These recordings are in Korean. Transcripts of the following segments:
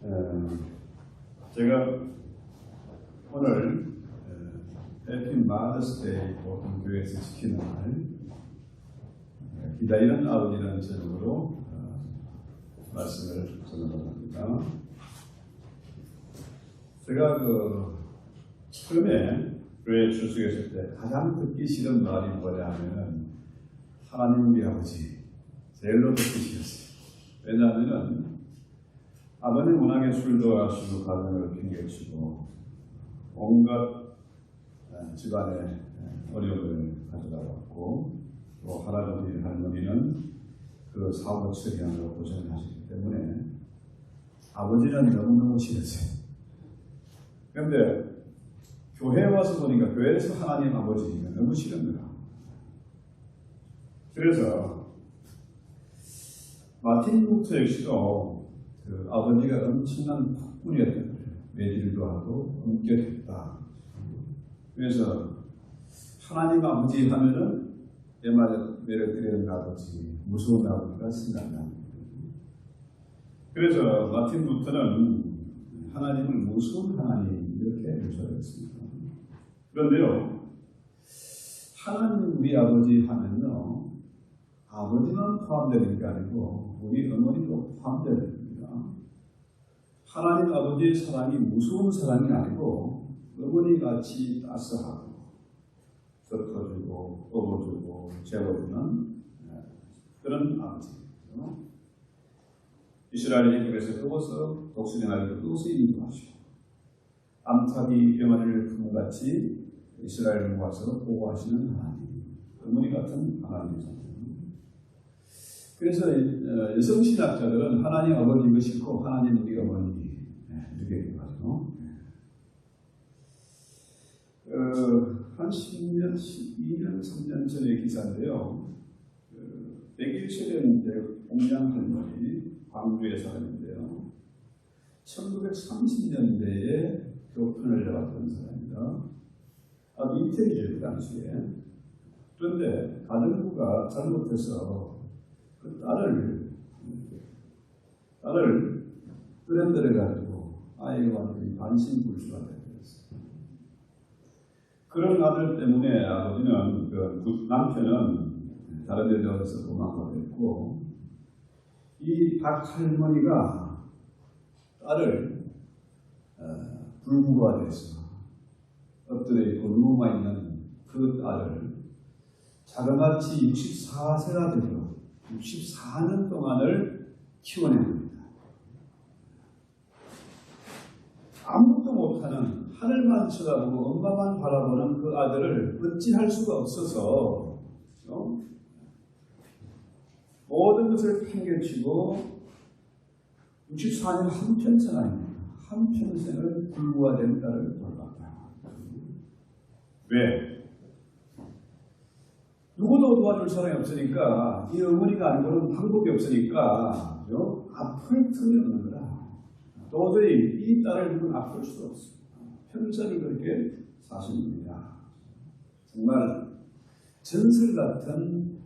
제가 오늘 해피 마더스데이 보통 교회에서 지키는 날 기다리는 아버지라는 제목으로 말씀을 전하랍니다. 제가 처음에 교회에 출석했을 때 가장 듣기 싫은 말이 뭐냐 하면은 하나님 우리 아버지 제일로 듣기 싫었어요. 왜냐하면은 아버님 워낙에 술도 하시고 가정을 팽개치고 온갖 집안에 어려움을 가져다 왔고 또 할아버지 할머니는 그 사고 처리하느라 고생을 하셨기 때문에 아버지는 너무너무 싫었어요. 그런데 교회에 와서 보니까 교회에서 하나님 아버지가 너무 싫은 거야. 그래서 마틴 루터 역시도 그 아버지가 엄청난 폭군이었던 거예요. 매질도 하고 엄격했다. 그래서 하나님 아버지 하면은 내 말에 매력드리는 아버지, 무서운 아버지가 생각납니다. 그래서 마틴 루터는 하나님을 무서운 하나님 이렇게 묘사했습니다. 그런데요, 하나님 우리 아버지 하면요, 아버지만 포함되는 게 아니고 우리 어머니도 포함되는 겁니다. 하나님 아버지의 사랑이 무서운 사랑이 아니고 어머니같이 따스하고 젖어주고 업어주고 재워주는 그런 아버지입니다. 이스라엘 애굽에서 떠서 독수리 날개 떠서 인도하시고 암탉이 병아리를 품같이 이스라엘을 모아서 보호하시는 하나님, 어머니 같은 하나님이잖아요. 그래서 여성신학자들은 하나님 아버지가 싫고 하나님 우리 어머니 이렇게 얘기하죠. 한 10년, 12년, 3년 전의 기사인데요. 101세대 공양 할머니 광주에 사는데요. 1930년대에 교편을 해왔던 사람입니다. 아주 인텔리죠, 그 당시에. 그런데 가정부가 잘못해서 그 딸을 끌어들여가지고 아이가 완전히 반신불수가 되었어요. 그런 아들 때문에 아버지는 그 남편은 다른 여자에서 도망가고 있고 이 박 할머니가 딸을 불구가 돼서 엎드려 있고 누워만 있는 그 딸을 자그마치 64세가 되도록 64년 동안을 키워낸 겁니다. 아무것도 못하는 하늘만 쳐다보고 엄마만 바라보는 그 아들을 어찌할 수가 없어서 모든 것을 팽개치고 64년 한평생 아닙니다. 한평생을 불구화된 딸을 돌봤다. 왜? 누구도 도와줄 사람이 없으니까 이 어머니가 아니고는 방법이 없으니까 아플 틈이 없는 거다. 도저히 이 딸을 두고 아플 수가 없어. 평생을 그렇게 사십니다. 정말 전설 같은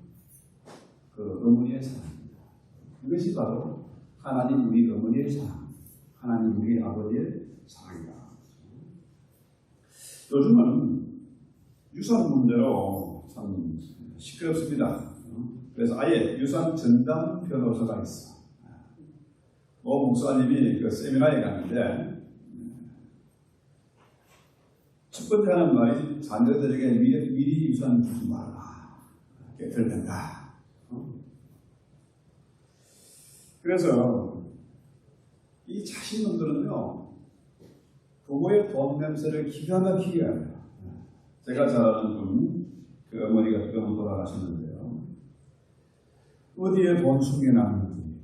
그 어머니의 사랑입니다. 이것이 바로 하나님 우리 어머니의 사랑, 하나님 우리 아버지의 사랑이다. 요즘은 유산 문제로 참 시끄럽습니다. 그래서 아예 유산 전담 변호사가 있어. 목사님이 그 세미나에 갔는데 첫 번째 하는 말이 자녀들에게 미리 유산 주지 말라. 들된다. 그래서 이 자신놈들은요 부모의 돈 냄새를 기가 막히게 해요. 제가 잘 아는 분, 그 어머니가 병원 돌아가셨는데요. 어디에 돈 숨겨놨는지,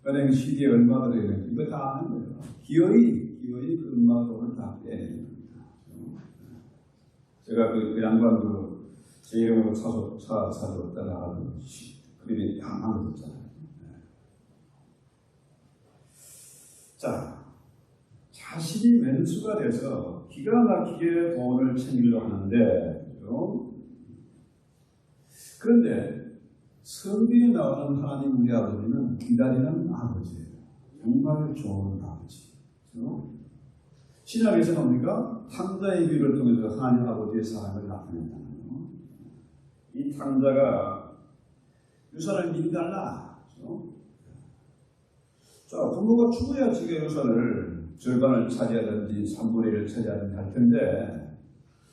은행 CD에 얼마 들어있는지 이거 다 아는 거예요. 기어이 그 엄마 돈을 다 빼내는 겁니다. 제가 그 양반도 제 이름으로 차 사줬다가 그림이 다 망가졌잖아요. 자, 자신이 왼수가 돼서 기가 막히게 돈을 챙기려고 하는데, 그런데 성경에 나오는 하나님 우리 아버지는 기다리는 아버지예요. 정말 좋은 아버지. 그렇죠? 신약에서 뭡니까? 탕자의 비유를 통해서 하나님 아버지의 사랑을 나타낸다는 이 탕자가 유산을 미리 달라. 그렇죠? 자, 부모가 죽어야 지가 유산을 절반을 차지하든지 3분의 1을 차지하든지 할 텐데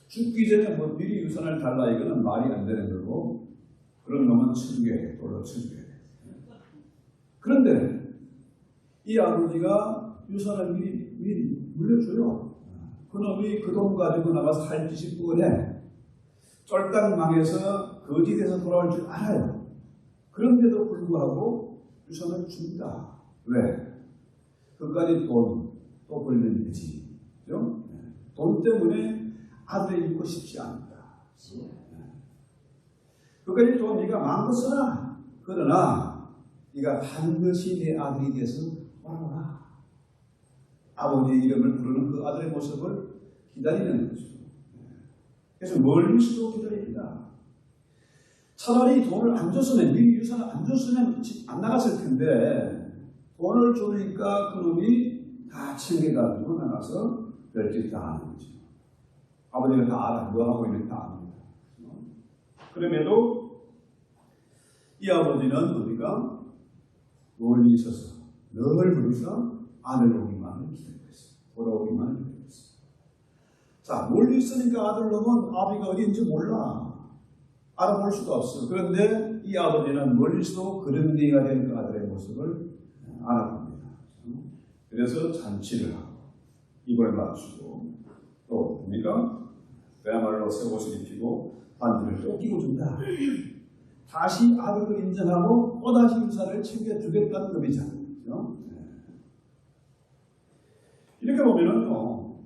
죽기 전에 뭐 미리 유산을 달라 이거는 말이 안 되는 거고 그런 놈은 쳐주게 돌로 쳐주게. 그런데 이 아버지가 유산을 미리 물려줘요. 그놈이 그 돈 가지고 나가서 살 짓이 뻔해. 쫄딱 망해서 거지돼서 돌아올 줄 알아요. 그런데도 불구하고 유산을 줍니다. 왜? 그까지 돈 또 벌면 되지. 그죠? 돈 때문에 아들을 잃고 싶지 않다. 그까지 돈 네가 마음껏 써라. 그러나 네가 반드시 내 아들이 돼서 와라. 아버지의 이름을 부르는 그 아들의 모습을 기다리는 거죠. 그래서 멀리서도 기다립니다. 차라리 돈을 안 줬으면, 미리 유산을 안 줬으면 안 나갔을 텐데 돈을 주니까 그놈이 다 챙겨가지고 나가서 별짓 다 하는 거죠. 아버지는 다 알아. 뭐 하고 있는지 다 압니다. 그럼에도 이 아버지는 어디가 멀리 있어서 늘 멀리서 아들 오기만을 기다리고 있어요. 돌아오기만을 기다리고 있어요. 자, 멀리 있으니까 아들 놈은 아비가 어디인지 몰라. 알아볼 수가 없어. 그런데 이 아버지는 멀리서도 그런데가 된 그 아들의 모습을 알아봅니다. 그래서 잔치를 하고 입을 맞추고 또 우리가 그야말로 새 옷을 입히고 반지를 또 끼고 준다. 다시 아들을 인정하고 또다시 유산을 챙겨주겠다는 의미잖아요. 이렇게 보면은요,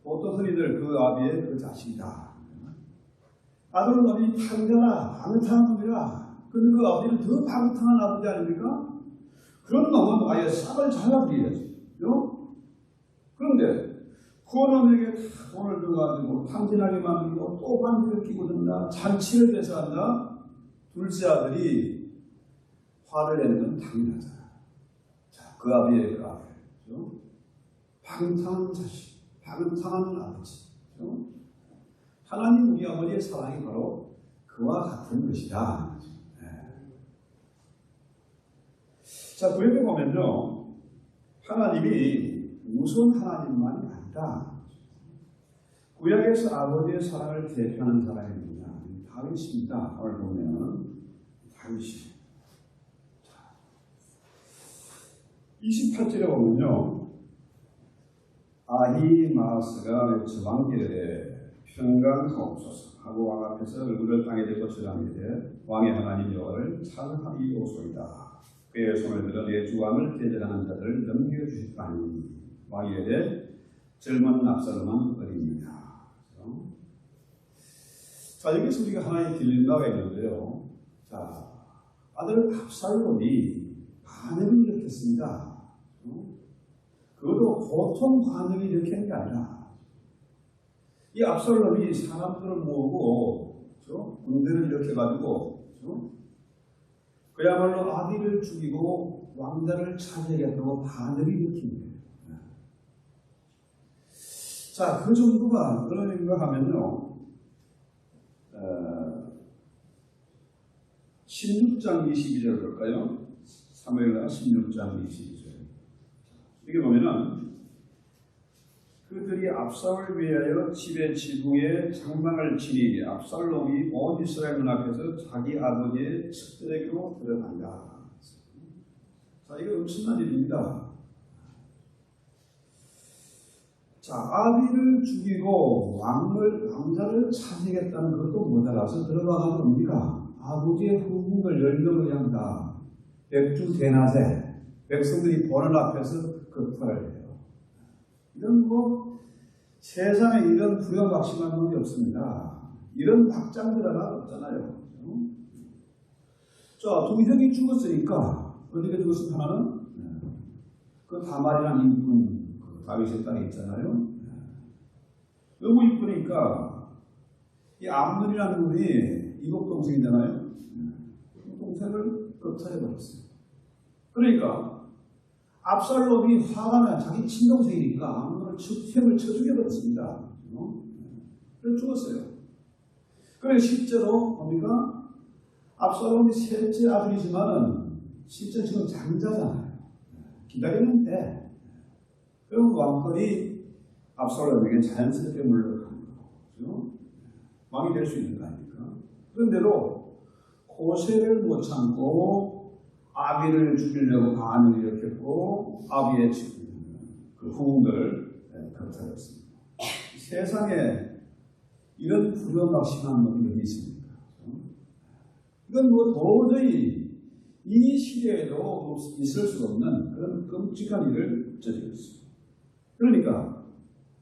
어떤 흔히들 그 아비의 그 자식이다. 아들은 놈이 탕자라, 방탕한 놈이라. 근데 그 아버지는 더 방탕한 아버지 아닙니까? 그런 놈은 아예 싹을 잘라버려야지. 그런데 그 놈에게 돈을 줘가지고 탕진하게 만들고 또 반지를 끼고 든다. 잔치를 대서한다. 둘째 아들이 화를 내는 건 당연하잖아. 자, 그 아비의 그 아들. 그렇죠? 방탕한 자식, 방탕한 아버지. 그렇죠? 하나님 우리 아버지의 사랑이 바로 그와 같은 것이다. 네. 자, 구약에 보면요, 하나님이 무슨 하나님만이 아니라 구약에서 아버지의 사랑을 대표하는 사람이 누구냐? 다윗입니다. 오늘 보면 다윗이 28절에 보면요, 아히마아스가 외쳐 왕기를 평강하옵소서 하고 왕 앞에서 얼굴을 땅에 대고 절하미되 왕의 하나님 여호와를 찬양하리오소이다. 그의 손을 들어 내 주왕을 대적하는 자들을 넘겨주실 거 아니니 왕이 이르되 젊은 압살롬은 어디있느냐. 자, 여기서 우리가 하나의 딜레마가 있는데요. 자, 아들 압살롬이 반역을 일으켰습니다. 그것도 보통 반역이 일으키는 게 아니라 이 압살롬이 사람들을 모으고 군대를 일으켜가지고 그야말로 아비를 죽이고 왕자를 차지하겠다고 반역을 일으킨 거예요. 자, 그 정도가 어느 정도인가 하면요, 16장 22절 볼까요? 사무엘하 16장 22절. 이게 보면은 그들이 압살을 위하여 집의 지붕에 장막을 치니 압살롬이 온 이스라엘 눈앞에서 자기 아버지의 측들에게로 들어간다. 자, 이거 엄청난 일입니다. 자, 아비를 죽이고 왕자를 차지하겠다는 것도 모자라서 들어가는 겁니다. 아버지의 후궁을 10명을 양다. 백주 대낮에 백성들이 보는 앞에서 급파를 해요. 이런 세상에 이런 부여박심한 놈이 없습니다. 이런 박장들 하나 없잖아요. 자, 두 형이 죽었으니까 어디가 죽었으면 하나는 그 다말이라는 이쁜 다윗의 딸이 있잖아요. 너무 이쁘니까 이 암논이라는 분이 이복 동생이잖아요. 동생을 끄트려버렸어요. 그러니까 압살롬이 화가 나 자기 친동생이니까 암논을 형을 쳐 죽여버렸습니다. 그래서 죽었어요. 그래서 실제로 뭡니까? 압살롬이 셋째 아들이지만은 실제 지금 장자잖아요. 기다리는데 그럼 왕권이 압살롬에게 자연스럽게 물러가는 거죠. 왕이 될 수 있는 거 아닙니까? 그런데도 고세를 못 참고 아비를 죽이려고 반을 일으켰고 아비의 그 후궁들을 거절했습니다. 세상에 이런 불효막심한 놈이 어디 있습니까? 이건 뭐 도저히 이 시대에도 있을 수 없는 그런 끔찍한 일을 저질렀습니다. 그러니까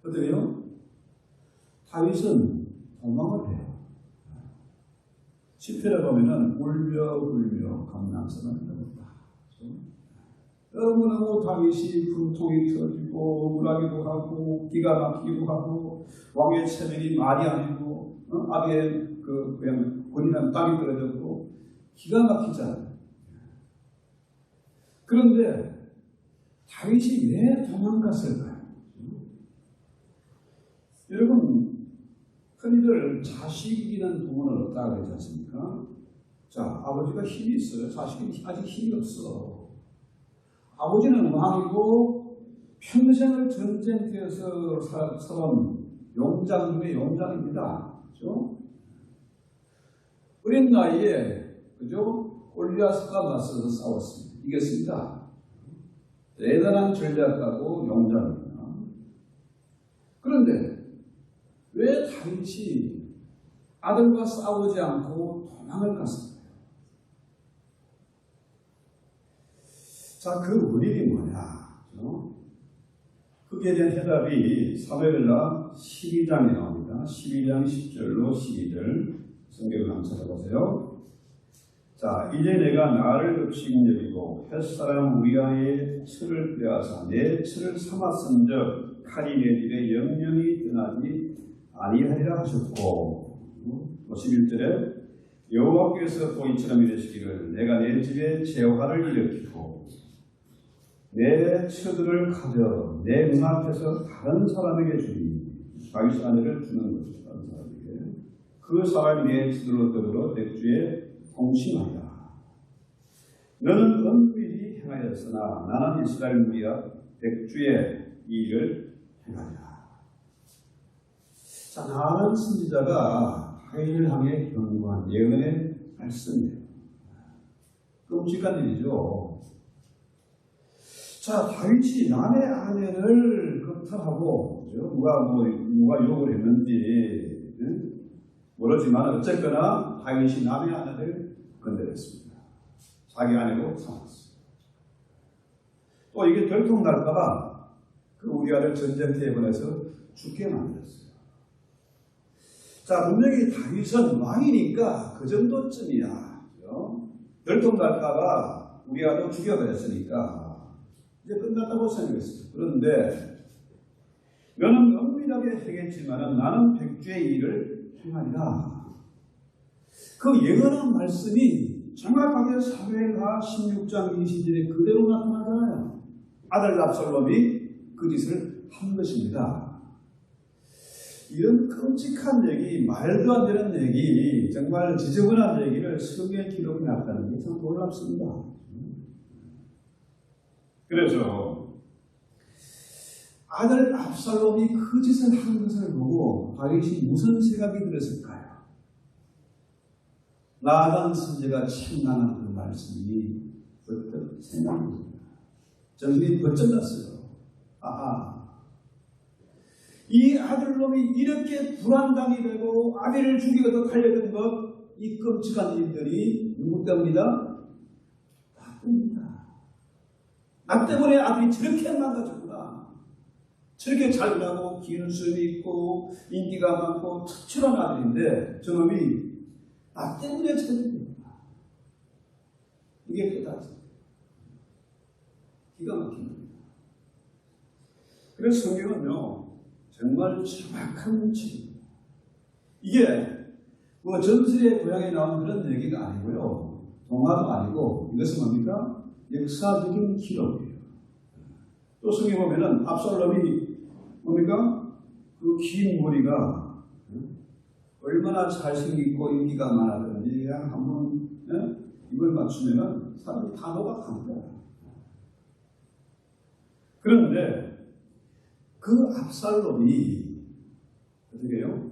어때요? 다윗은 도망을 해요. 10편에 보면은 울며 감남선을 넘었다. 너무너무 다윗이 분통이 터지고 우울하기도 하고 기가 막히기도 하고 왕의 체면이 말이 아니고 아비의 그냥 권위난 땅이 떨어졌고 기가 막히잖아요. 그런데 다윗이 왜 도망갔을까요? 여러분 흔히들 자식 이기는 부모는 없다고 그러지 않습니까? 자, 아버지가 힘이 있어요. 자식이 아직 힘이 없어. 아버지는 왕이고 평생을 전쟁터에서 살아온 용장 중에 용장입니다. 그죠? 어린 나이에, 그죠? 골리앗과 맞서서 싸웠습니다. 이겼습니다. 대단한 전략가고 용장입니다. 그런데 왜 다윗이 아들과 싸우지 않고 도망을 갔을까요? 자, 그 원인이 뭐냐? 그게 대한 해답이 사무엘하 12장에 나옵니다. 12장 10절로 12절 성경을 한번 찾아보세요. 자, 이제 내가 나를 덮치고 여기고 햇사람 우리아의 철을 빼앗아 내 철을 삼았은즉 칼이 내 집에 영영이 떠나지 아니하리라 하셨고 51절에 여호와께서 또 이처럼 이르시기를 내가 내 집에 재화를 일으키고 내 처들을 가져 내 눈앞에서 다른 사람에게 주니 자기 아내를 주는 것이다. 다른 사람에게 그 사람이 내 처들로 더불어 백주에 통치하리라. 너는 은밀히 행하였으나 나는 이스라엘 무리야 백주의 일을 행하리라. 자, 나는 선지자가 다윗을 향해 경고한 예언의 말씀이에요. 끔찍한 일이죠. 자, 다윗이 남의 아내를 겁탈하고 누가 욕을 했는지 모르지만 어쨌거나 다윗이 남의 아내를 건드렸습니다. 자기 아내로 삼았어요. 또 이게 들통날까봐 그 우리아를 전쟁터에 보내서 죽게 만들었어요. 자, 분명히 다윗은 왕이니까 그 정도쯤이야. 들통날까봐 우리아도 죽여버렸으니까 이제 끝났다고 생각했어요. 그런데 너는 은밀하게 행했지만 나는 백주의 일을 행하리라. 그 예언한 말씀이 정확하게 사무엘하 16장 20절에 그대로 나타나잖아요. 아들 압살롬이 그 짓을 한 것입니다. 이런 끔찍한 얘기, 말도 안 되는 얘기, 정말 지저분한 얘기를 성경에 기록해 놨다는 게 참 놀랍습니다. 그래서 아들 압살롬이 그 짓을 한 것을 보고 다윗이 무슨 생각이 들었을까요? 나단 선지자가 책망한 그 말씀이 어떤 생각입니다. 정신이 번쩍 났어요. 아하, 이 아들놈이 이렇게 불안당이 되고 아비를 죽이고도 달려든 것, 이 끔찍한 일들이 누구 때문이다? 나 때문이다. 나 때문에 아들이 저렇게 망가졌구나. 저렇게 잘나고 기운수이 있고 인기가 많고 특출한 아들인데 저놈이 나 때문에 저랬구나. 이게 깨닫지. 기가 막힌 겁니다. 그래서 성경은요, 정말 정확한 책입니다. 이게 뭐 전설의 고향에 나온 그런 얘기가 아니고요. 동화도 아니고 이것은 뭡니까? 역사적인 기록이에요. 또 성경에 보면은 압살롬이 뭡니까? 그 긴 머리가 얼마나 잘생기고 인기가 많았던지 그냥 한번 입을 맞추면은 사람이 다 노각합니다. 그런데 그 압살롬이 어떻게 해요?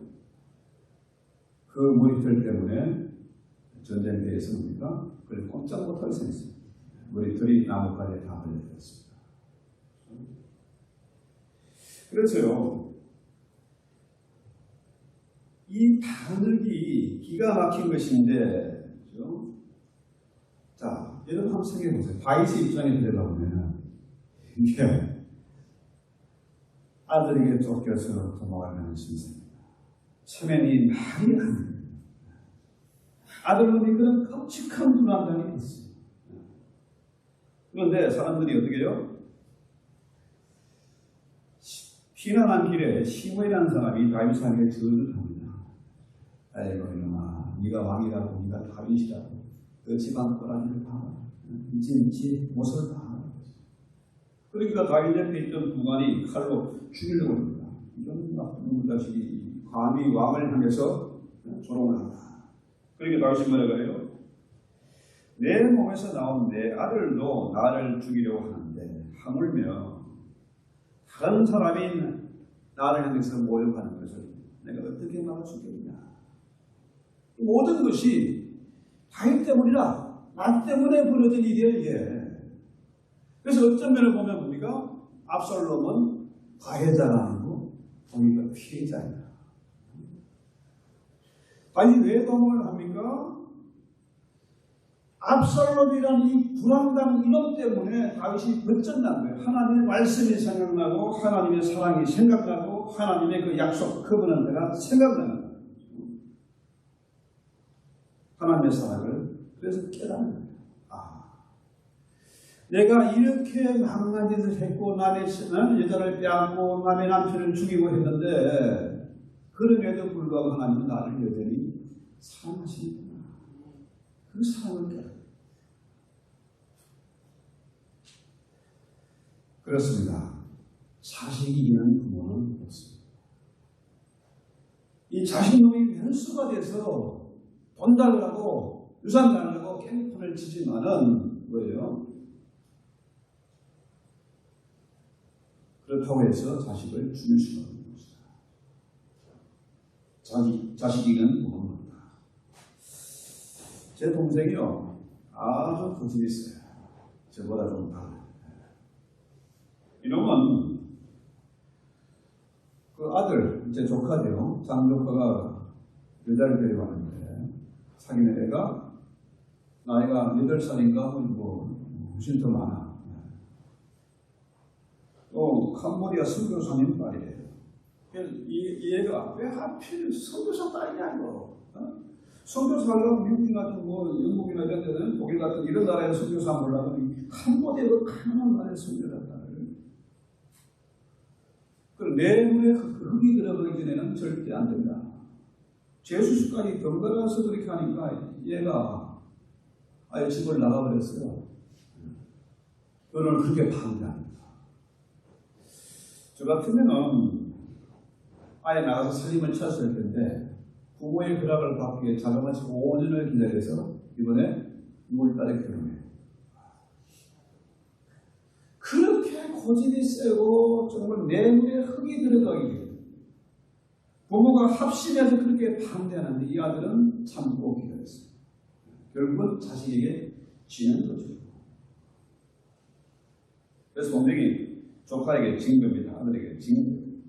그 머리털 때문에 전쟁터에서 뭡니까? 그래서 꼼짝 못할 수 있어요. 머리털이 나뭇가지에 다 걸려들었습니다. 그래서요, 이 반응이 기가 막힌 것인데, 그렇죠? 자, 여러분 한번 생각해 보세요. 다윗의 입장에 들어가보면 이게 아들에게 쫓겨서 도망가는 신세입니다. 처음에는 말이 안 돼요. 아들놈이 그런 끔찍한 불안감이 있어요. 그런데 사람들이 어떻게 해요? 피난한 길에 시므이라는 사람이 다윗에게 저주를 합니다. 아이고 이놈아, 네가 왕이라고, 네가 다윗이라고, 그 집안 꼬라지를 봐. 이제 못을 봐. 그러니까 다윗 옆에 있던 부관이 칼로 죽이려고 합니다. 이런 나쁜 자식이 감히 왕을 향해서 조롱을 한다. 그러니까 다윗이 뭐라고 해요? 내 몸에서 나온 내 아들도 나를 죽이려고 하는데 하물며 다른 사람이 나를 향해서 모욕하는 것을 내가 어떻게 막을 수 있겠냐. 모든 것이 다윗 때문이라, 나 때문에 벌어진 일이에요 이게. 그래서 어떤 면을 보면 뭡니까? 압살롬은 가해자가 아니고 동의가 피해자입니다. 아니 왜 도망을 합니까? 압살롬이라는 이 불안감 이것 때문에 다윗이 번쩍난 거예요. 하나님의 말씀이 생각나고 하나님의 사랑이 생각나고 하나님의 그 약속 커버넌트가 생각나는 거예요. 하나님의 사랑을 그래서 깨닫는 거예요. 내가 이렇게 망한 짓을 했고 남의 여자를 빼앗고 남의 남편을 죽이고 했는데 그럼에도 불구하고 하나님은 나를 여전히 사랑하시는구나. 그 사랑을 깨닫는 거예요. 그렇습니다. 자식이 이기는 부모는 없습니다. 이 자식놈이 변수가 돼서 돈 달라고 유산 달라고 깽판을 치지만은 뭐예요? 그렇다고 해서 자식을 죽일 수가 없는 것이다. 자식이기는 부모는 없다. 제 동생이요, 아주 고집이 있어요. 저보다 좀 달라요. 이놈은 그 아들, 제 조카죠. 장조카가 여자를 데려왔는데 사귀는 애가 나이가 8살인가 뭐 훨씬 더 많아. 또 캄보디아 선교사님 딸이에요. 이 애가 왜 하필 선교사 딸이냐고. 선교사 하려고 미국 같은 뭐 영국이나 이런 데는 독일 같은 이런 나라에 선교사 하려고 캄보디아가 가난한 나라에 선교사 딸을. 내 눈에 흙이 들어가기 전에는 절대 안 된다. 제수수까지 경건해서 그렇게 하니까 얘가 아예 집을 나가버렸어요. 결혼을 그렇게 반대합니다. 저 같으면은 아예 나가서 살림을 쳤을 텐데 부모의 허락을 받기 위해 자그마치 5년을 기다려서 이번에 6월달에 결혼해요. 그렇게 고집이 세고 정말 내 눈에 흙이 들어가기 위해 부모가 합심해서 그렇게 반대하는데 이 아들은 참고 기다렸어요. 결국은 자식에게 지는 거죠. 그래서 동생이 조카에게 진 겁니다. 아들에게 진 겁니다.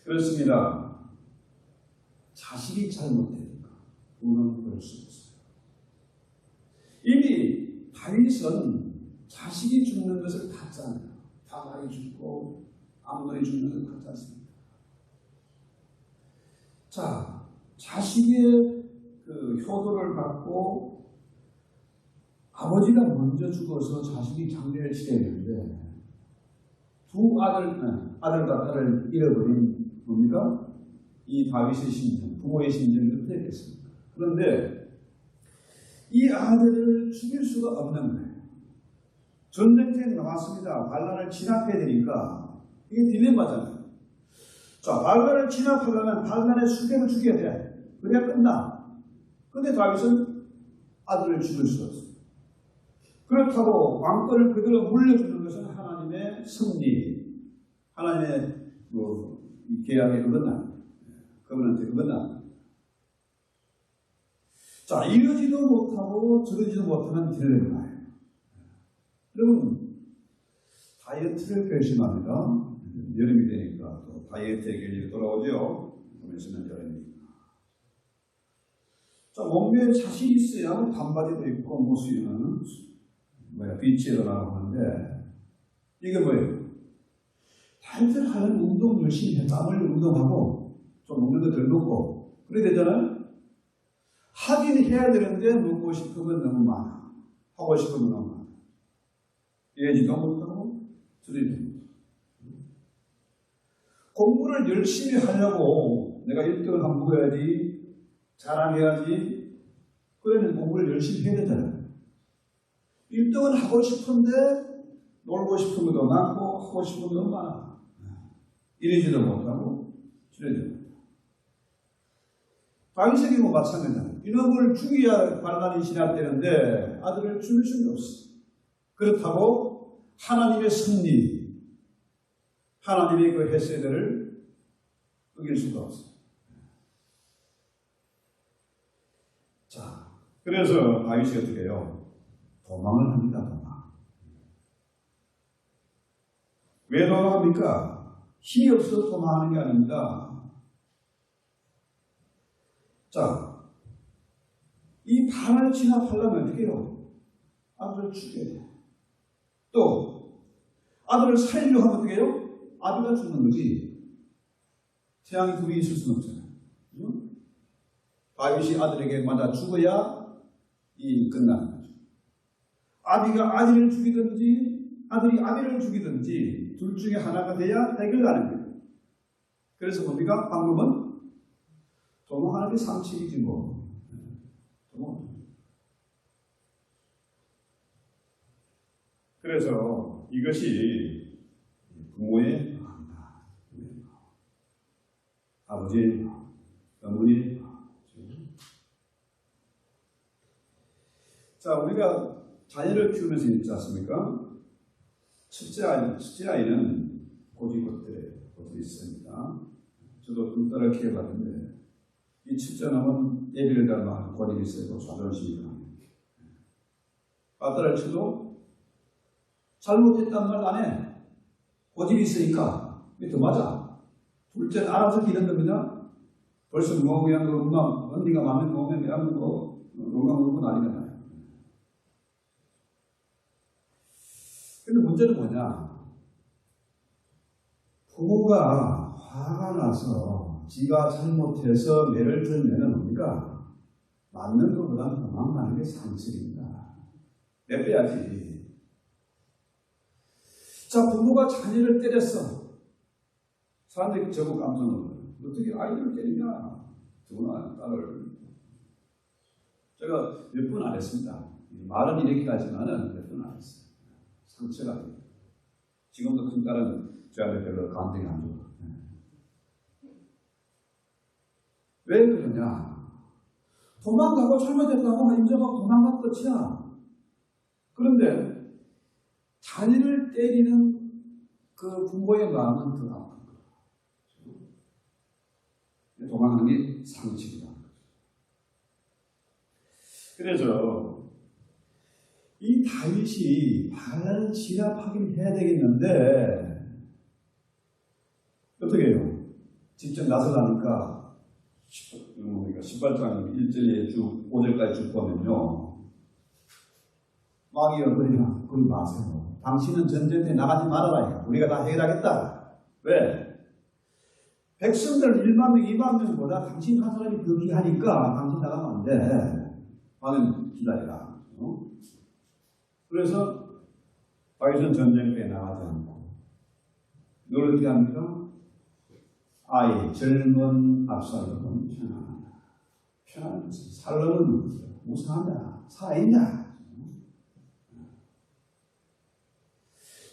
그렇습니다. 자식이 잘못되니까 부모는 그럴 수 없어요. 이미 다윗은 자식이 죽는 것을 봤잖아요. 다말이 죽고 암논이 죽는 것을 봤지 않습니까? 자, 자식의 그 효도를 받고 아버지가 먼저 죽어서 자식이 장례를 치르는데 두 아들과 딸을 잃어버린 뭡니까? 이 다윗의 심정, 부모의 심정이 어떻게 됐습니까? 그런데 이 아들을 죽일 수가 없는 거예요. 전쟁터에 나왔습니다. 반란을 진압해야 되니까 이게 딜레마잖아요. 자, 반란을 진압하려면 반란의 수백을 죽여야 돼. 그래야 끝나. 근데 다윗은 아들을 죽일 수가 없어요. 그렇다고 왕권을 그대로 물려주는 것은 하나님의 섭리, 하나님의 이 계약에 어긋나, 그분한테 어긋나. 자, 이러지도 못하고 저러지도 못하는 딜레마예요. 여러분, 다이어트를 결심합니다. 여름이 되니까 또 다이어트의 계절이 돌아오죠. 보면서는 여름이니까. 자, 몸매에 자신 있어야 반바지도 입고 모습이는 빛이 일어나고 하는데 이게 뭐예요? 다이어트를 하려면 운동 열심히 해. 땀을 운동하고 좀 먹는 거 덜 먹고 그래야 되잖아요. 하긴 해야 되는데 먹고 싶은 건 너무 많아. 하고 싶은 건 너무 많아. 이해지도 못하고 들리도 못하고. 공부를 열심히 하려고 내가 1등을 한번 먹어야지, 자랑해야지. 그러면 공부를 열심히 해야 되잖아요. 1등은 하고 싶은데 놀고 싶은 것도 많고 하고 싶은 것도 많아. 이러지도 못하고 저러지도 못하고. 다윗에게 뭐 마찬가지다. 이놈을 죽여야 반란이 진압되는데 아들을 죽일 수는 없어. 그렇다고 하나님의 섭리, 하나님의 그 헤세드를 어길 수가 없어. 자, 그래서 다윗이 어떻게 해요? 도망을 합니다. 도망. 왜 도망합니까? 힘이 없어서 도망하는 게 아닙니다. 자, 이 반을 진압하려면 어떻게 해요? 아들을 죽여야 돼. 또 아들을 살리려고 하면 어떻게 해요? 아비가 죽는 거지. 태양이 둘이 있을 수는 없잖아요. 그죠? 다윗이 아들에게 맞아 죽어야 이 끝나는 거죠. 아비가 아들을 죽이든지 아들이 아비를 죽이든지 둘 중에 하나가 돼야 해결하는 거예요. 그래서 뭡니까? 방법은 도망하는 게 상책이지 뭐. 그래서 이것이 부모의 아버지, 어머니. 자, 우리가 자녀를 키우면서 있지 않습니까? 첫째 아이는 고집이 있습니다. 저도 둘딸을 키워봤는데 이 첫째 놈은 애비를 닮아 고집이 세고 자존심이 강해요. 아들을 쳐도 잘못했단 말 안 해. 고집이 있으니까 더 맞아. 둘째는 알아서 기른 겁니다. 벌써 뭐 그냥 엄마 언니가 마음에 먹으면 그냥 뭐 건강 먹고 난리가 나요. 근데 문제는 뭐냐? 부모가 화가 나서 지가 잘못해서 매를 들면 뭡니까? 맞는 것보다는 도망가는 게 상식입니다. 내빼야지. 자, 부모가 자녀를 때렸어. 사람들이 저거 깜짝 놀라요. 어떻게 아이를 때리냐? 누구나 딸을. 제가 몇 번 안 했습니다. 말은 이렇게 하지만은 몇 번 안 했어요. 상처가 돼요. 지금도 큰 딸은 저한테 별로 감정이 안 좋아. 왜 그러냐? 도망가고 잘못했다고 인정하고 도망간 끝이야. 그런데 자녀를 때리는 그 부모의 마음은 더 아픈 거야. 도망가는 게 상식이다. 그래서 이 다윗이 반란을 진압하긴 해야 되겠는데 어떻게 해요? 직접 나서라니까 18장 1절에 쭉 5절까지 쭉 보면요. 마귀여 그러냐 그러지 마세요. 당신은 전쟁터에 나가지 말아라. 우리가 다 해결하겠다. 왜? 백성들 1만 명, 2만 명보다 당신 한 사람이 더 귀하니까 당신 나가면 안 돼. 나는 기다리라. 그래서 다윗은 전쟁터에 나가지 않고 이걸 어떻게 합니까? 아이 젊은 압살롬은 편안하다. 편안한 살롬은 무상하다. 살아있냐?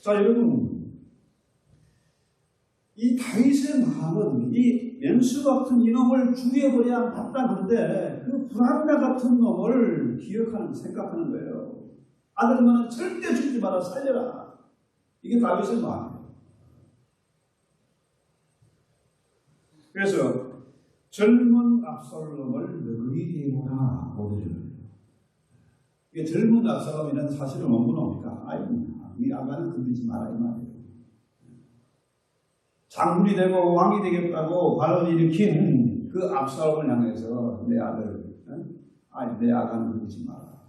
자, 여러분, 이 다윗의 마음은 이 맹수 같은 이놈을 죽여버려야 마땅한데 그 불합리화 같은 놈을 기억하는, 생각하는 거예요. 아들만은 절대 죽지 마라, 살려라. 이게 다윗의 마음이에요. 그래서 젊은 압살롬을 너희 대모라 보내주는 거예요. 이게 젊은 압살롬이라는 사실은 뭔 놈입니까? 이 아가는 건드리지 마라 이 말이에요. 장군이 되고 왕이 되겠다고 발언을 일으킨 그 압살롬을 향해서 내 아들, 내 아가는 건드리지 마라.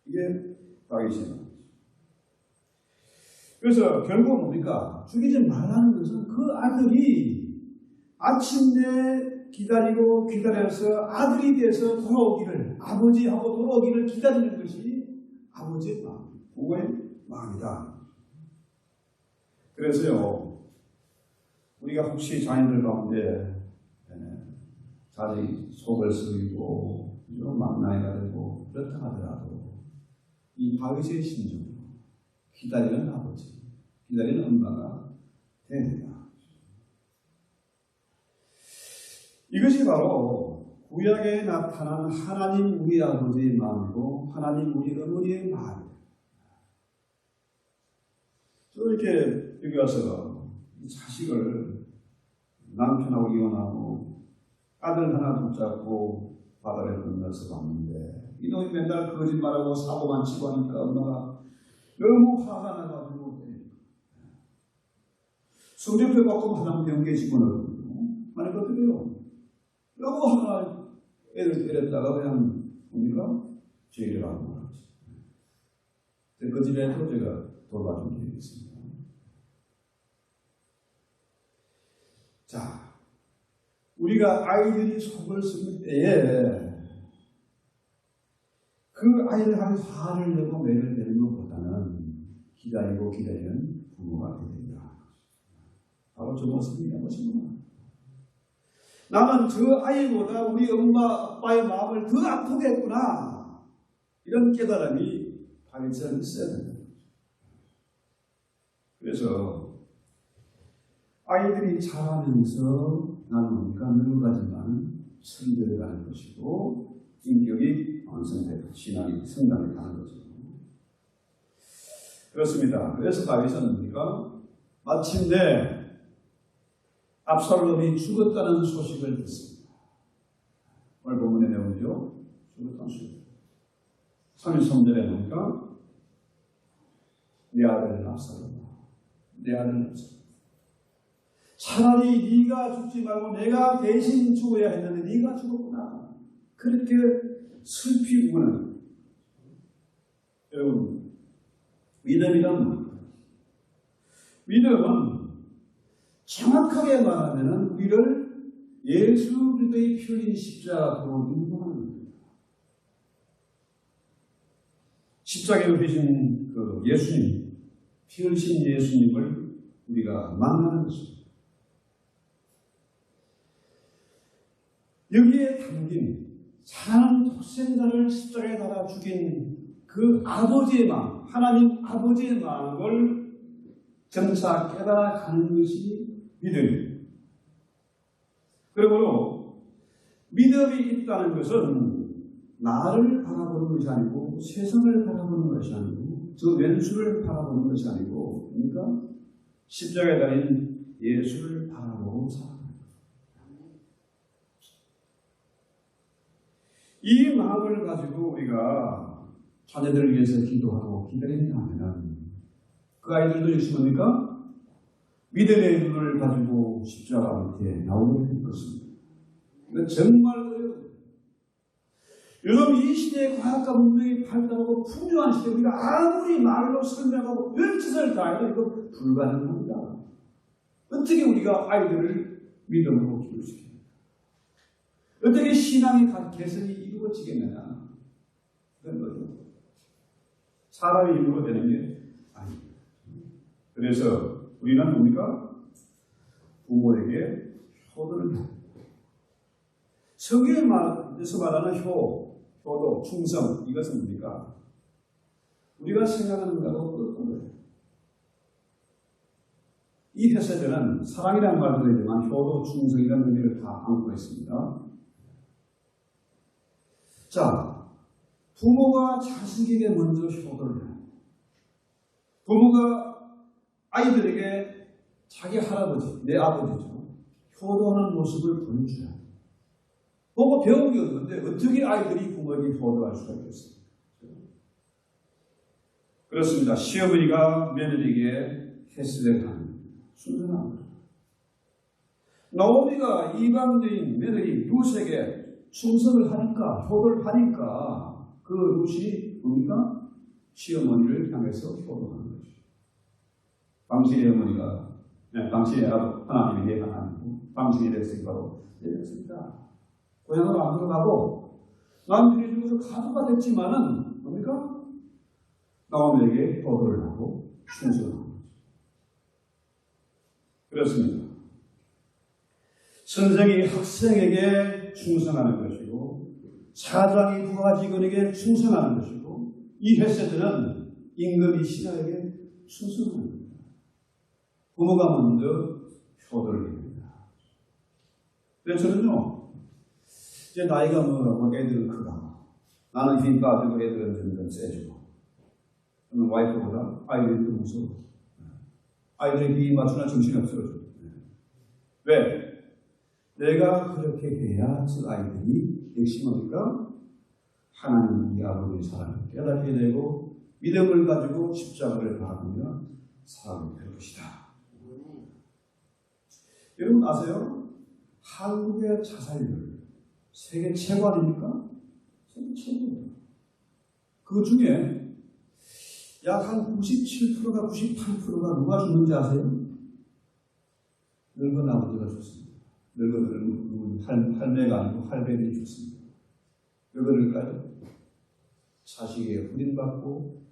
이게 다윗의 말이죠. 그래서 결국 뭡니까? 죽이지 말라는 것은 그 아들이 아침내 기다리고 기다려서 아들이 돼서 돌아오기를, 아버지하고 돌아오기를 기다리는 것이 아버지의 마음, 부모의 마음이다. 그래서요, 우리가 혹시 자녀들 가운데 자녀이 속을 썩이고 막 나이가 되고 그렇다 하더라도 이 다윗의 심정으로 기다리는 아버지, 기다리는 엄마가 됩니다. 이것이 바로 구약에 나타난 하나님 우리 아버지의 마음이고 하나님 우리 어머니의 마음이에요. 저 이렇게 여기 와서 자식을 남편하고 이혼하고 아들 하나 붙잡고 바다를 건너서 봤는데 이놈이 맨날 거짓말하고 사고만 치고 하니까 엄마가 너무 화가 나가지고 성적표 받고 하나님 병기에 집어넣거든요. 만약 어떻게 해요? 너무 하나 애를 때렸다가 그냥 뭡니까? 죄를 하고 말았죠. 그 집에도 제가 돌봐준 적이 있습니다. 자, 우리가 아이들이 속을 썩일 때에 그 아이들 향해 화를 내고 매를 내는 것보다는 기다리고 기다리는 부모가 되야 된다. 바로 저 모습입니다. 나는 저 아이보다 우리 엄마 아빠의 마음을 더 아프게 했구나. 이런 깨달음이 다윗은 있어야 된다. 그래서 아이들이 자라면서 나는 뭡니까? 늙어가지만 성장해가는 것이고 인격이 완성되고 신앙이 성장해 가는 거죠. 그렇습니다. 그래서 다윗은 뭡니까? 마침내 압살롬이 죽었다는 소식을 듣습니다. 오늘 본문의 내용이죠. 죽었다는 소식. 33절에 뭡니까? 내 아들 압살롬아, 내 아들 압살롬. 차라리 네가 죽지 말고 내가 대신 죽어야 했는데 네가 죽었구나. 그렇게 슬피 우는. 여러분, 믿음이란 믿음은 정확하게 말하면 우리를 예수 그리스도의 피 흘린 십자가로 인도하는 겁니다. 십자가에 오신 그 예수님, 피 흘리신 예수님을 우리가 만나는 것입니다. 여기에 담긴 사랑하는 독생자를 십자가에 달아 죽인 그 아버지의 마음, 하나님 아버지의 마음을 점차 깨달아가는 것이 믿음입니다. 그러므로 믿음이 있다는 것은 나를 바라보는 것이 아니고 세상을 바라보는 것이 아니고 저 왼수를 바라보는 것이 아니고 그러니까 십자가에 달린 예수를 바라보고 살아가는 것. 이 마음을 가지고 우리가 자녀들을 위해서 기도하고 기다린다 하면 그 아이들도 역시 뭡니까? 믿음의 눈을 가지고 십자가 밑에 나오게 될 것입니다. 정말 어려워요. 여러분, 이 시대의 과학과 문명이 발달하고 풍요한 시대에 우리가 아무리 말로 설명하고 별짓을 다 해도 이거 불가능합니다. 어떻게 우리가 아이들을 믿음으로 키울 수 있겠습니까? 어떻게 신앙의 개선이 이루어지겠느냐? 그런 거죠. 사람의 힘으로 되는 게 아닙니다. 그래서 우리는 뭡니까? 부모에게 효도를 합니다. 성경에서 말하는 효도, 충성, 이것은 뭡니까? 우리가 생각하는 것하고 어떤 거예요? 이 헤세드는 사랑이라는 말도 되지만 효도, 충성이라는 의미를 다 안고 있습니다. 자, 부모가 자식에게 먼저 효도를 해요. 부모가 아이들에게 자기 할아버지, 내 아버지죠, 효도하는 모습을 보여줘요. 보고 배우기 없는데 어떻게 아이들이 부모에게 효도할 수가 있겠어요? 그렇습니다. 시어머니가 며느리에게 헤세드를 하는 순전한 거죠. 나오미가 이방인 며느리 룻에게 충성을 하니까, 효도를 하니까 그 룻이 뭡니까? 시어머니를 향해서 효도하는 거죠. 당신의 어머니가, 당신의 하나님이 내 하나님이고 당신이 됐으니 바로 되었습니다. 고향으로 안 들어가고 남편이 죽어서 가부가 됐지만은 뭡니까? 나오미에게 효도를 하고 충성하는 거죠. 그렇습니다. 선생이 학생에게 충성하는 것이고 사장이 부하 직원에게 충성하는 것이고 이 헤세드는 임금이 신하에게 충성하는 겁니다. 부모가 먼저 효도를 합니다. 그래서 저는요, 이제 나이가 먹어가고 애들은 크다. 나는 힘 빠지고 애들은 점점 세지고 저는 와이프보다 아이들이 더 무서워. 아이들이 비위 맞추나 정신이 없어져. 왜? 내가 그렇게 해야 그 아이들이 역시 뭡니까? 하나님 우리 아버지의 사랑을 깨닫게 되고 믿음을 가지고 십자가를 받으며 살아가게 될 것이다. 여러분 아세요? 한국의 자살률 세계 최고 아닙니까? 세계 최고예요. 그 중에 약 한 97%가 98%가 누가 죽는지 아세요? 늙은 아버지가 죽습니다. 늙은 할매가 아니고 할배들이 죽습니다. 왜 그럴까요? 자식에게 후림받고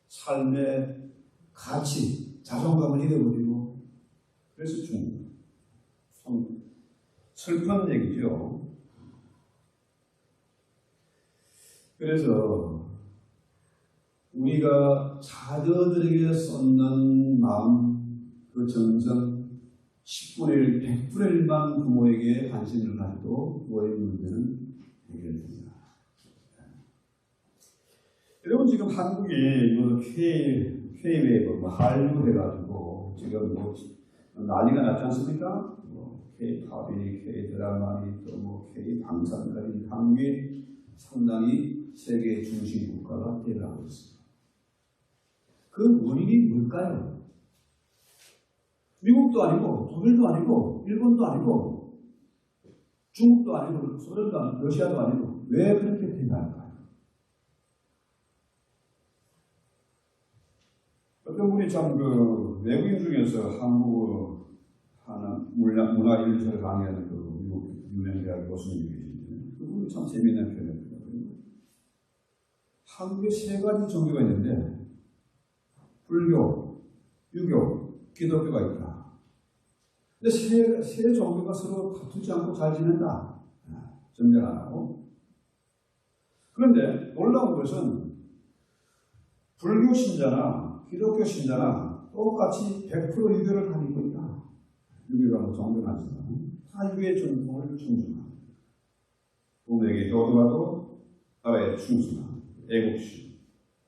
삶의 가치, 자존감을 잃어버리고 그래서 죽습니다. 참 슬픈 얘기죠. 그래서 우리가 자녀들에게 쏟는 마음, 그 정성, 10분의 1, 100분의 1만 부모에게 관심을 가지고 부모의 문제는 해결됩니다. 여러분 지금 한국이 뭐 K-웨이브, 뭐 한류 해가지고 지금 뭐 난리가 났지 않습니까? 뭐 K-팝이, K-드라마니, 또 뭐 K-방송까지 한국이 상당히 세계 중심 국가가 되어가고 있습니다. 그 원인이 뭘까요? 미국도 아니고, 독일도 아니고, 일본도 아니고, 중국도 아니고, 소련도 아니고, 러시아도 아니고, 왜 그렇게 된다할까요? 어떤 분이 참 외국인 중에서 한국어 하는 문화 일서를 강의하는 미국 유명 대학 교수님이 계신데, 그분이 참 재미있는 표현을 했거든요. 한국에 3가지 종교가 있는데, 불교, 유교, 기독교가 있다. 근데 세 종교가 서로 다투지 않고 잘 지낸다. 전쟁 안 하고. 그런데 놀라운 것은 불교 신자나 기독교 신자나 똑같이 100% 유교를 다니고 있다. 유교라고 정정하지만 다 유교의 전통을 충성한다. 부모에게 효도하고 나라에 충성한 애국심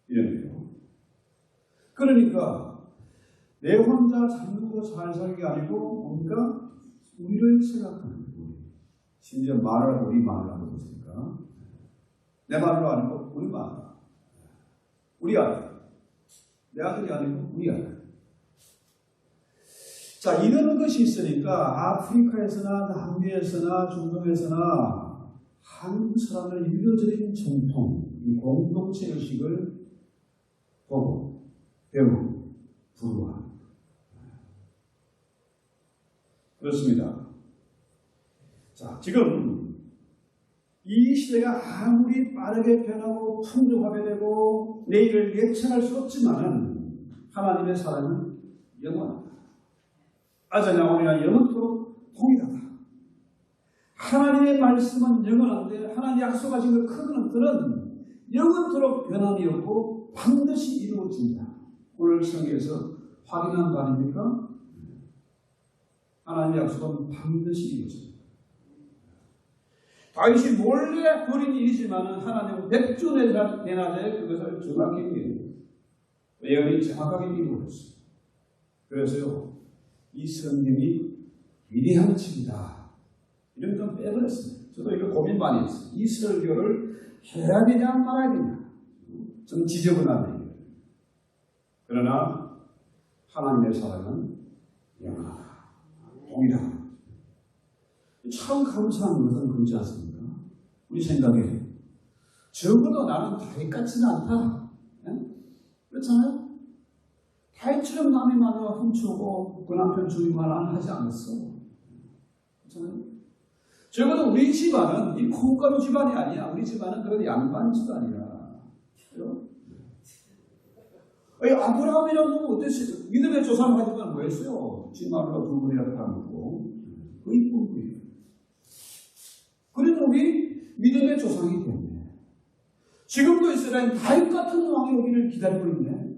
이런 거예요. 그러니까 내 혼자 잠그고 잘 살는 게 아니고 뭔가 우리를 생각하는 거예요. 심지어 말을 하고 우리 말을 하고 있으니까 내 말로 아니고 우리 말, 우리 아들, 내 아들이 아니고 우리 아들. 자, 이런 것이 있으니까 아프리카에서나 남미에서나 중동에서나 한국 사람의 유교적인 전통, 이 공동체 의식을 보고 배우고 부러워합니다. 그렇습니다. 자, 지금 이 시대가 아무리 빠르게 변하고 풍족하게 되고 내일을 예측할 수 없지만은 하나님의 사랑은 영원하다. 아자냐오냐 영원토록 동일하다. 하나님의 말씀은 영원한데 하나님 약속하신 그 커venant는 영원토록 변함이 없고 반드시 이루어진다. 오늘 성경에서 확인한 거 아닙니까? 하나님의 약속은 반드시 이루어집니다. 다윗이 몰래 벌인 일이지만 하나님은 백주 내나자에 그것을 정확히 이루어요. 예언이 정확하게 이루어졌어요. 그래서요, 이 성경이 위대한 책이다. 이런 좀 빼버렸습니다. 저도 이거 고민 많이 했어요. 이 설교를 해야 되냐 말아야 되냐. 좀 지저분하네요. 그러나 하나님의 사랑은 영원하다. 동일하다. 참 감사한 것은 그렇지 않습니까? 우리 생각에 적어도 나는 다윗같지는 않다. 그렇잖아요? 다윗처럼 남의 말을 훔쳐오고 그 남편 주의만 하지 않았어. 그렇잖아요? 적어도 우리 집안은 이 콩가루 집안이 아니야. 우리 집안은 그래도 양반 집안이야. 아브라함이라고 하면 어땠어요? 믿음의 조상을 가지고 뭐였어요? 지마루가 두 분이라 파묻고 그 이쁜 분이에요. 그래도 우리 믿음의 조상이 됐네. 지금도 이스라엘 다윗 같은 왕이 오기를 기다리고 있네.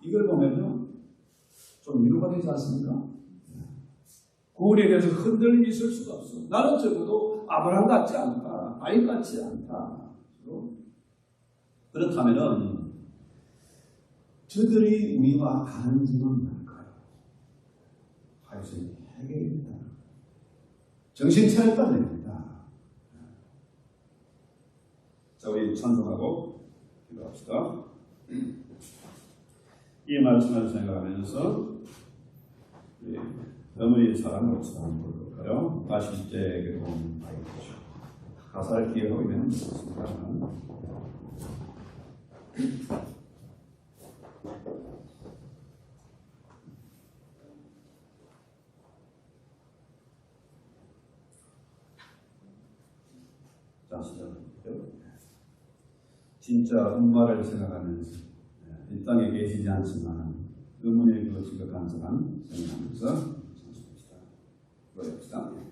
이걸 보면요, 좀 위로가 되지 않습니까? 구원에 대해서 흔들림이 있을 수가 없어. 나는 적어도 아브라함 같지 않다. 다윗 같지 않다. 그렇다면은 저들이 우리와 다른 점은 뭘까요? 하여튼 해결입니다. 정신 차렸다는 얘기입니다. 자, 우리 찬송하고 기도합시다. 이 말씀을 생각하면서 어머니의 사랑을 한번 볼까요? 40제 그리고 가사를 기억하고 있는 것입니다. 자, 진짜 엄마를 생각하면서 이 땅에 계시지 않지만 어머니의 그 지극한 사랑 생각하면서 찬송합시다. 노래합시다.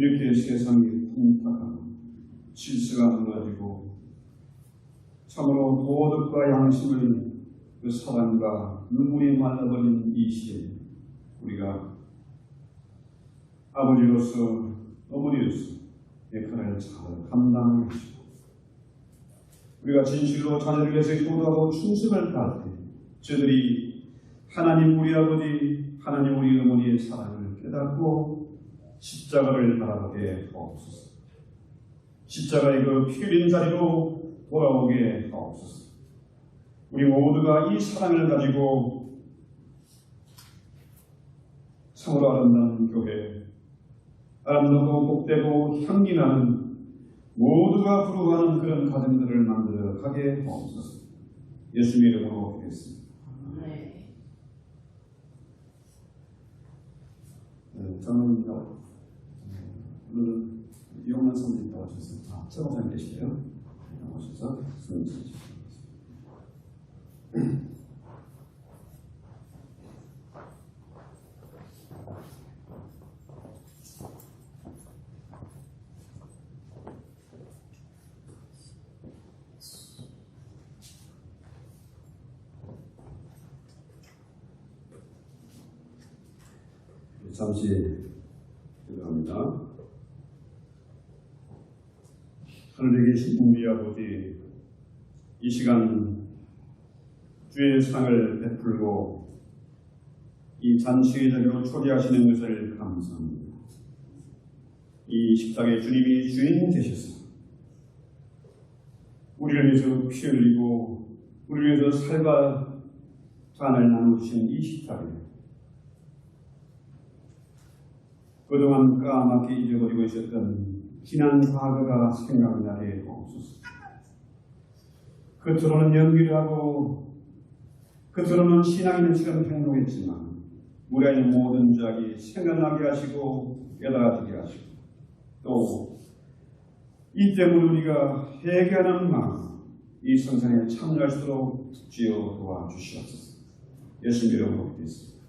이렇게 세상이 풍파하고 질서가 무너지고 참으로 도덕과 양심의 그 사랑과 눈물이 말라버린 이 시대에 우리가 아버지로서 어머니로서 역할을 잘 감당하게 하시고 우리가 진실로 자녀를 위해서 기도하고 충성을 다할 때 저들이 하나님 우리 아버지 하나님 우리 어머니의 사랑을 깨닫고 십자가를 바라보게 하옵소서. 십자가의 그 피 흘린 자리로 돌아오게 하옵소서. 우리 모두가 이 사랑을 가지고 참으로 아름다운 교회, 아름답고 복되고 향기나는 모두가 부러워하는 그런 가정들을 만들어 가게 하옵소서. 예수님의 이름으로 기도했습니다. 저는 오늘은 이용만 선생님 나와주셔서 최고장 계시고요. 나와주셔서 수고해 주십시오. 잠시 기도합니다. 하늘에 계신 우리 아버지, 이 시간 주의 사랑을 베풀고 이 잔치의 자리로 초대하시는 것을 감사합니다. 이 식탁에 주님이 주인 되셔서 우리를 위해서 피 흘리고 우리를 위해서 살과 잔을 나누신 이 식탁에 그동안 까맣게 잊어버리고 있었던 지난 과거가 생각나게 하옵소서. 겉으로는 연기를 하고 겉으로는 신앙 있는 시간 행동했지만 우리 안에 모든 자기 생각나게 하시고 깨달아지게 하시고 또 이 때문에 우리가 회개하는 마음 이 성산에 참여할 수 있도록 주여 도와주시옵소서. 예수님 이름으로 기도했습니다.